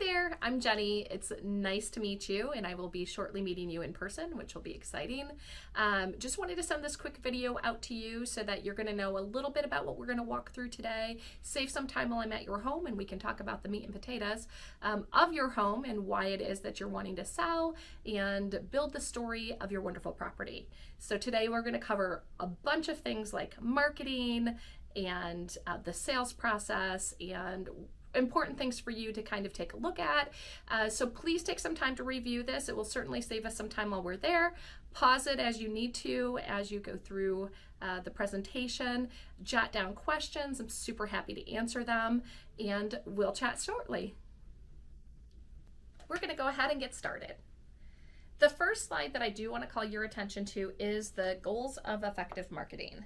there, I'm Jenny. It's nice to meet you, and I will be shortly meeting you in person, which will be exciting. Just wanted to send this quick video out to you so that you're going to know a little bit about what we're going to walk through today, save some time while I'm at your home, and we can talk about the meat and potatoes of your home and why it is that you're wanting to sell and build the story of your wonderful property. So today we're going to cover a bunch of things like marketing and the sales process and important things for you to kind of take a look at. So please take some time to review this. It will certainly save us some time while we're there. Pause it as you need to as you go through the presentation. Jot down questions. I'm super happy to answer them, and we'll chat shortly. We're going to go ahead and get started. The first slide that I do want to call your attention to is the goals of effective marketing.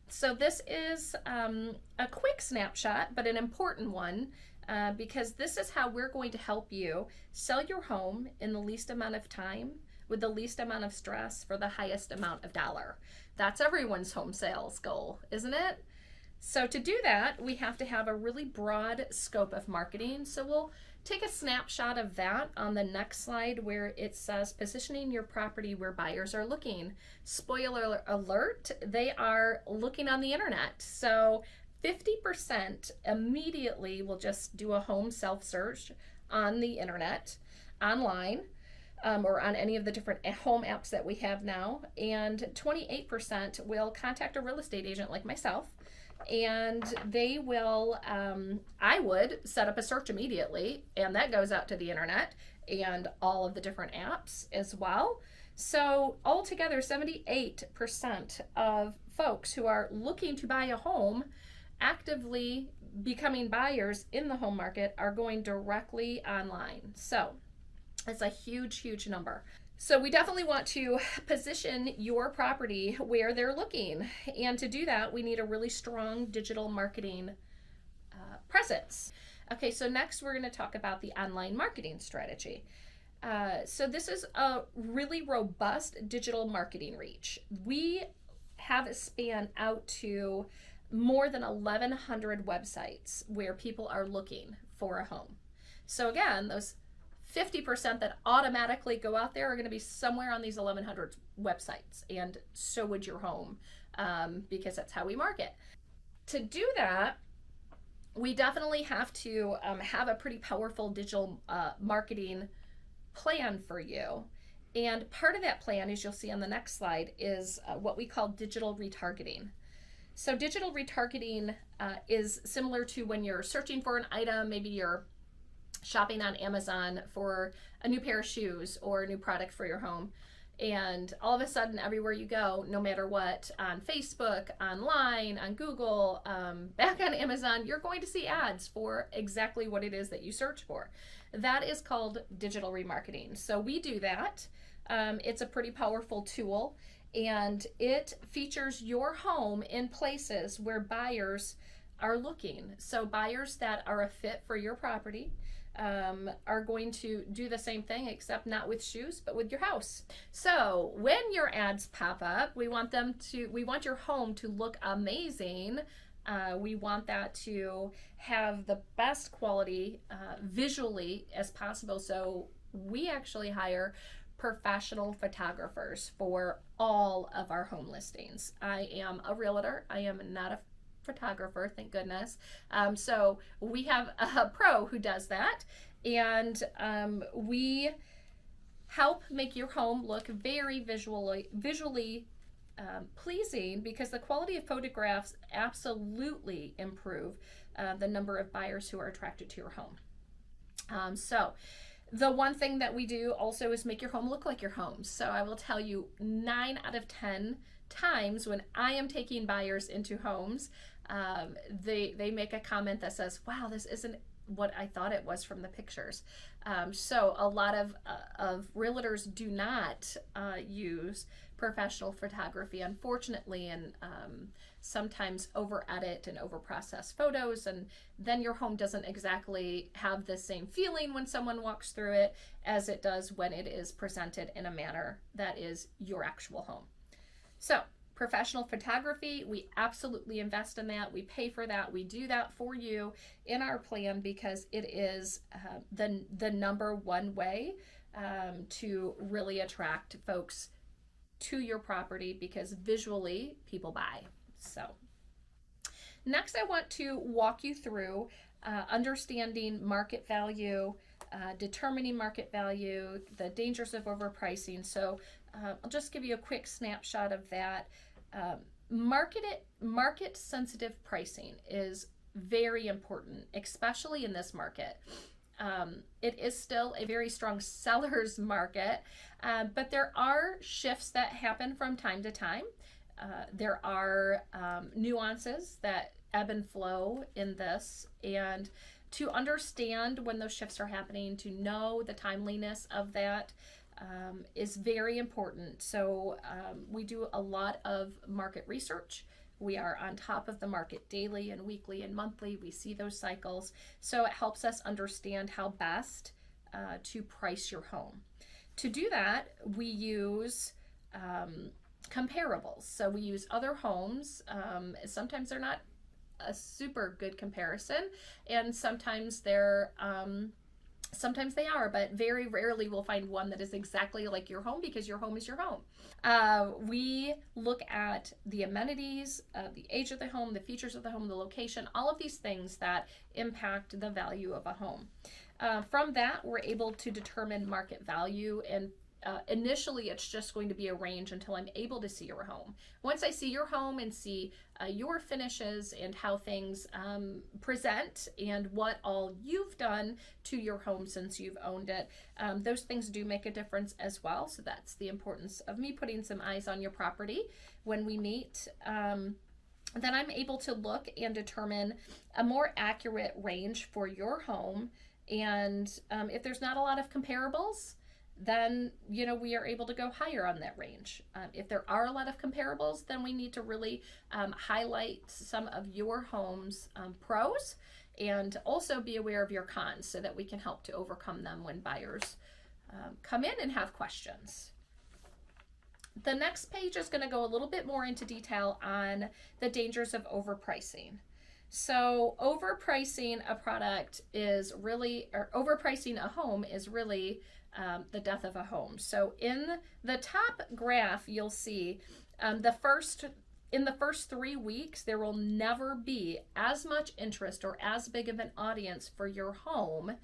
So this is a quick snapshot, but an important one because this is how we're going to help you sell your home in the least amount of time with the least amount of stress for the highest amount of dollar. That's everyone's home sales goal, isn't it? So to do that, we have to have a really broad scope of marketing. So we'll take a snapshot of that on the next slide where it says positioning your property where buyers are looking. Spoiler alert, they are looking on the internet. So 50% immediately will just do a home self-search on the internet, online, or on any of the different home apps that we have now. And 28% will contact a real estate agent like myself, and they will, I would set up a search immediately, and that goes out to the internet and all of the different apps as well. So altogether, 78% of folks who are looking to buy a home, actively becoming buyers in the home market, are going directly online. So it's a huge, huge number. So we definitely want to position your property where they're looking. And to do that, we need a really strong digital marketing presence. Okay, so next we're going to talk about the online marketing strategy. So this is a really robust digital marketing reach. We have a span out to more than 1,100 websites where people are looking for a home. So again, those 50% that automatically go out there are going to be somewhere on these 1,100 websites, and so would your home, because that's how we market. To do that, we definitely have to have a pretty powerful digital marketing plan for you. And part of that plan, as you'll see on the next slide, is what we call digital retargeting. So digital retargeting is similar to when you're searching for an item. Maybe you're shopping on Amazon for a new pair of shoes or a new product for your home, and all of a sudden everywhere you go, no matter what, on Facebook, online, on Google, back on Amazon, you're going to see ads for exactly what it is that you search for. That is called digital remarketing. So we do that. It's a pretty powerful tool, and it features your home in places where buyers are looking. So buyers that are a fit for your property are going to do the same thing, except not with shoes, but with your house. So when your ads pop up, we want your home to look amazing. We want that to have the best quality visually as possible. So we actually hire professional photographers for all of our home listings. I am a realtor. I am not a photographer, thank goodness. So we have a pro who does that, and we help make your home look very visually pleasing, because the quality of photographs absolutely improve the number of buyers who are attracted to your home. So the one thing that we do also is make your home look like your home. So I will tell you, 9 out of 10 times when I am taking buyers into homes, they make a comment that says, wow, this isn't what I thought it was from the pictures. So a lot of realtors do not use professional photography, unfortunately, and sometimes over edit and over process photos, and then your home doesn't exactly have the same feeling when someone walks through it as it does when it is presented in a manner that is your actual home. So Professional photography, we absolutely invest in that. We pay for that. We do that for you in our plan because it is the number one way to really attract folks to your property, because visually people buy. So next, I want to walk you through understanding market value, determining market value, the dangers of overpricing. So I'll just give you a quick snapshot of that. Market sensitive pricing is very important, especially in this market. It is still a very strong seller's market, but there are shifts that happen from time to time. There are nuances that ebb and flow in this, and to understand when those shifts are happening, to know the timeliness of that is very important. So we do a lot of market research. We are on top of the market daily and weekly and monthly. We see those cycles. So it helps us understand how best to price your home. To do that, we use comparables. So we use other homes. Sometimes they're not a super good comparison, and sometimes they are, but very rarely we'll find one that is exactly like your home, because your home is your home. We look at the amenities, the age of the home, the features of the home, the location, all of these things that impact the value of a home. From that, we're able to determine market value, and initially it's just going to be a range until I'm able to see your home. Once I see your home and see your finishes and how things present and what all you've done to your home since you've owned it, those things do make a difference as well. So that's the importance of me putting some eyes on your property when we meet. Then I'm able to look and determine a more accurate range for your home. And if there's not a lot of comparables, then we are able to go higher on that range. If there are a lot of comparables, then we need to really highlight some of your home's pros, and also be aware of your cons, so that we can help to overcome them when buyers come in and have questions. The next page is going to go a little bit more into detail on the dangers of overpricing. So overpricing a product is really, or overpricing a home is really the death of a home. So in the top graph, you'll see in the first 3 weeks, there will never be as much interest or as big of an audience for your home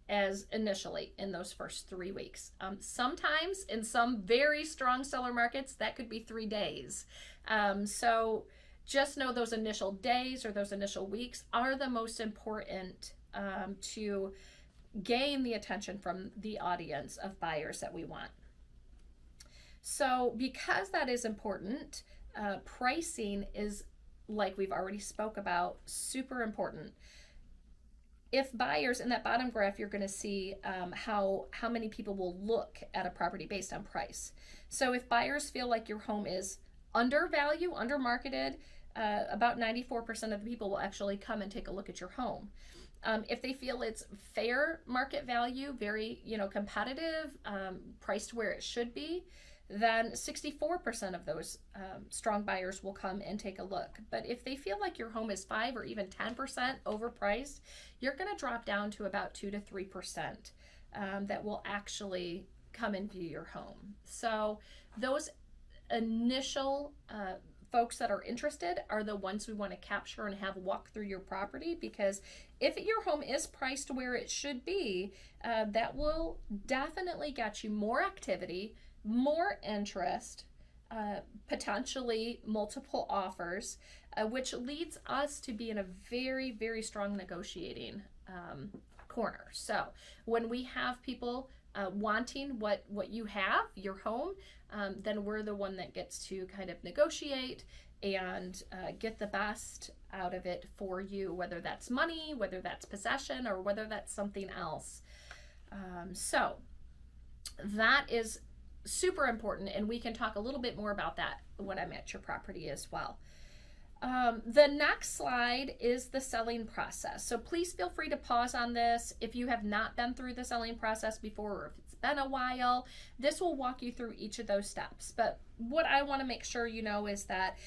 as initially in those first 3 weeks. Sometimes in some very strong seller markets, that could be 3 days. So just know those initial days or those initial weeks are the most important to gain the attention from the audience of buyers that we want. So because that is important, pricing is, like we've already spoke about, super important. If buyers, in that bottom graph, you're going to see how many people will look at a property based on price. So if buyers feel like your home is undervalued, undermarketed, about 94% of the people will actually come and take a look at your home. If they feel it's fair market value, very competitive, priced where it should be, then 64% of those strong buyers will come and take a look. But if they feel like your home is 5 or even 10% overpriced, you're going to drop down to about 2 to 3% that will actually come and view your home. So those initial folks that are interested are the ones we want to capture and have walk through your property, because if your home is priced where it should be, that will definitely get you more activity, more interest, potentially multiple offers, which leads us to be in a very, very strong negotiating corner. So when we have people wanting what you have, your home, then we're the one that gets to kind of negotiate and get the best out of it for you, whether that's money, whether that's possession, or whether that's something else. So that is super important, and we can talk a little bit more about that when I'm at your property as well. The next slide is the selling process. So please feel free to pause on this if you have not been through the selling process before, or if it's been a while. This will walk you through each of those steps. But what I want to make sure you know is that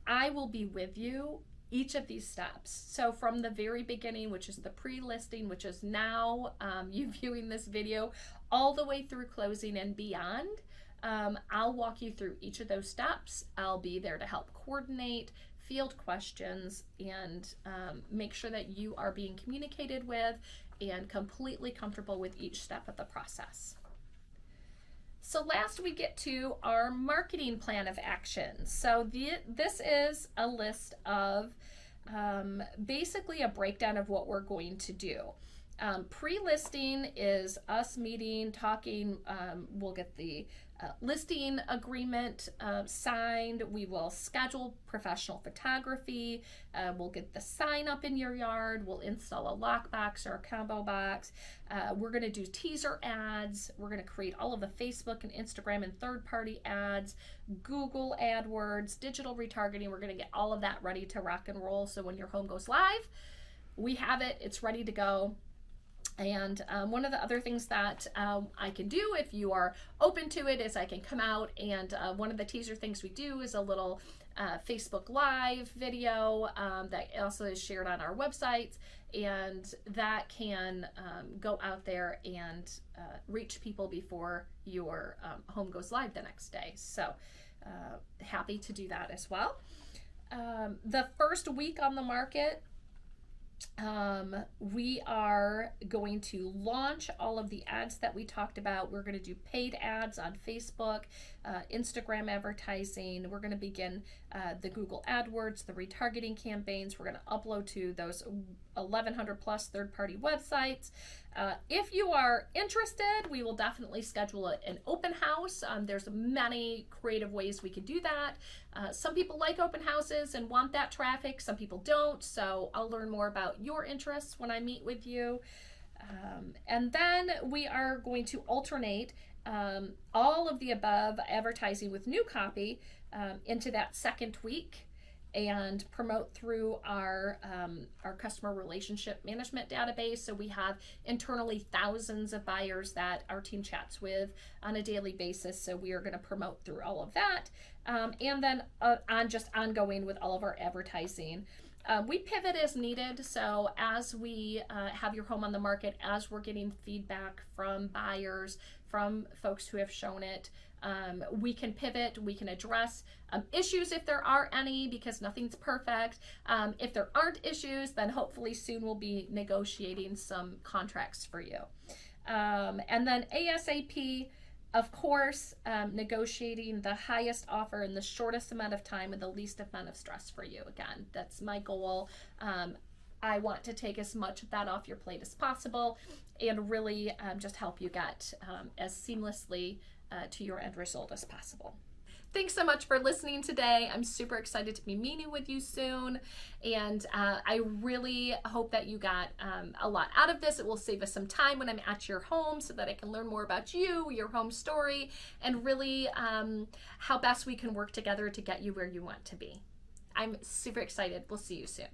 I will be with you each of these steps. So from the very beginning, which is the pre-listing, which is now you viewing this video, all the way through closing and beyond. I'll walk you through each of those steps. I'll be there to help coordinate, field questions, and make sure that you are being communicated with and completely comfortable with each step of the process. So last we get to our marketing plan of action. So this is a list of basically a breakdown of what we're going to do. Pre-listing is us meeting, talking, we'll get the listing agreement signed, we will schedule professional photography, we'll get the sign up in your yard, we'll install a lockbox or a combo box, we're going to do teaser ads, we're going to create all of the Facebook and Instagram and third-party ads, Google AdWords, digital retargeting. We're going to get all of that ready to rock and roll, so when your home goes live, we have it, it's ready to go. And one of the other things that I can do, if you are open to it, is I can come out, and one of the teaser things we do is a little Facebook Live video that also is shared on our website, and that can go out there and reach people before your home goes live the next day. So happy to do that as well. The first week on the market, we are going to launch all of the ads that we talked about. We're going to do paid ads on Facebook, Instagram advertising. We're going to begin the Google AdWords, the retargeting campaigns. We're going to upload to those 1,100 plus third-party websites. If you are interested, we will definitely schedule an open house. There's many creative ways we could do that. Some people like open houses and want that traffic. Some people don't. So I'll learn more about your interests when I meet with you. And then we are going to alternate all of the above advertising with new copy into that second week, and promote through our customer relationship management database. So we have internally thousands of buyers that our team chats with on a daily basis. So we are going to promote through all of that. And then ongoing with all of our advertising. We pivot as needed. So as we have your home on the market, as we're getting feedback from buyers, from folks who have shown it, we can pivot, we can address issues if there are any, because nothing's perfect. If there aren't issues, then hopefully soon we'll be negotiating some contracts for you. And then ASAP, of course, negotiating the highest offer in the shortest amount of time and the least amount of stress for you. Again, that's my goal. I want to take as much of that off your plate as possible and really just help you get as seamlessly to your end result as possible. Thanks so much for listening today. I'm super excited to be meeting with you soon, and I really hope that you got a lot out of this. It will save us some time when I'm at your home so that I can learn more about you, your home story, and really how best we can work together to get you where you want to be. I'm super excited. We'll see you soon.